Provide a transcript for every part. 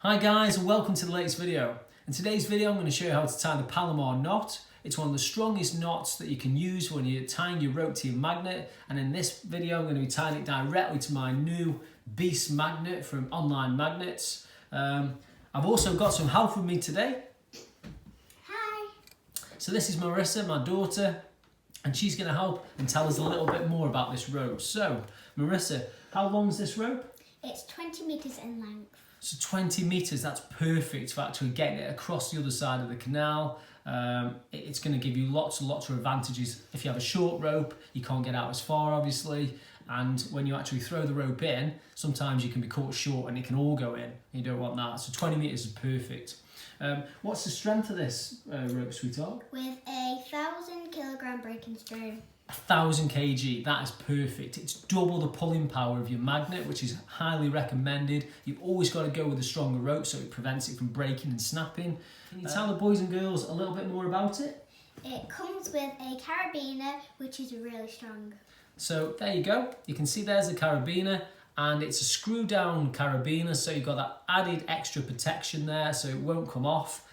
Hi guys, and welcome to the latest video. In today's video I'm going to show you how to tie the Palomar knot. It's one of the strongest knots that you can use when you're tying your rope to your magnet, and in this video I'm going to be tying it directly to my new Beast magnet from Online Magnets. I've also got some help with me today. Hi. So this is Marissa, my daughter, and she's going to help and tell us a little bit more about this rope. So Marissa, how long is this rope? It's 20 metres in length. So 20 metres, that's perfect for actually getting it across the other side of the canal. It's going to give you lots and lots of advantages. If you have a short rope, you can't get out as far, obviously. And when you actually throw the rope in, sometimes you can be caught short and it can all go in. You don't want that. So 20 metres is perfect. What's the strength of this rope, sweetheart? With a 1,000 kilogram breaking screw. 1,000 kg, that is perfect. It's double the pulling power of your magnet, which is highly recommended. You've always got to go with a stronger rope so it prevents it from breaking and snapping. Can you tell the boys and girls a little bit more about it? It comes with a carabiner, which is really strong. So there you go. You can see there's the carabiner, and it's a screw down carabiner, so you've got that added extra protection there so it won't come off.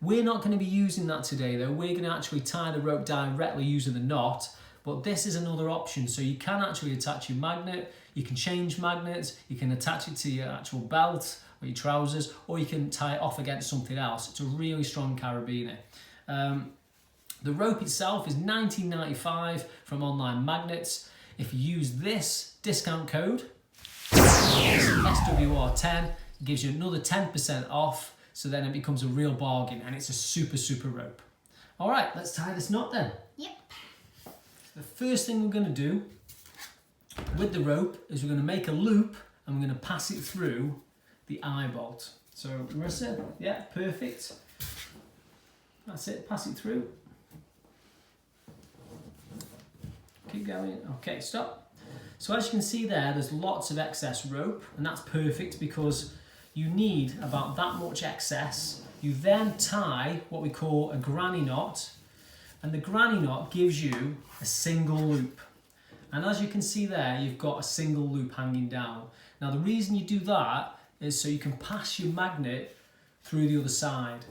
We're not going to be using that today though. We're going to actually tie the rope directly using the knot. But this is another option, so you can actually attach your magnet, you can change magnets, you can attach it to your actual belt or your trousers, or you can tie it off against something else. It's a really strong carabiner. The rope itself is $19.95 from Online Magnets. If you use this discount code, SWR10, it gives you another 10% off, so then it becomes a real bargain, and it's a super rope. All right, let's tie this knot then. Yep. The first thing we're going to do with the rope is we're going to make a loop and we're going to pass it through the eye bolt. So Marissa, yeah, perfect. That's it, pass it through. Keep going. Okay, stop. So as you can see there's lots of excess rope, and that's perfect because you need about that much excess. You then tie what we call a granny knot. And the granny knot gives you a single loop. And as you can see there, you've got a single loop hanging down. Now the reason you do that is so you can pass your magnet through the other side.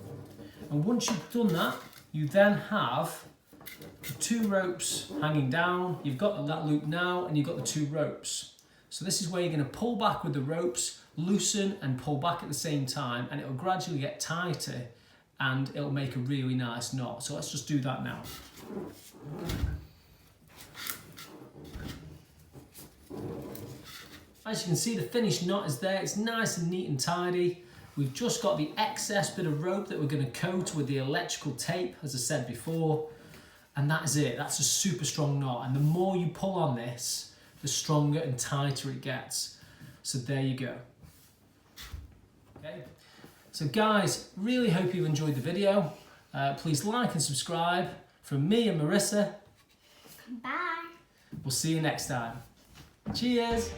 And once you've done that, you then have the two ropes hanging down. You've got that loop now, and you've got the two ropes. So this is where you're going to pull back with the ropes, loosen and pull back at the same time, and it will gradually get tighter, and it'll make a really nice knot. So let's just do that now. As you can see, the finished knot is there. It's nice and neat and tidy. We've just got the excess bit of rope that we're going to coat with the electrical tape, as I said before, and that is it. That's a super strong knot, and the more you pull on this, the stronger and tighter it gets. So there you go. Okay. So guys, really hope you've enjoyed the video. Please like and subscribe. From me and Marissa. Bye. We'll see you next time. Cheers.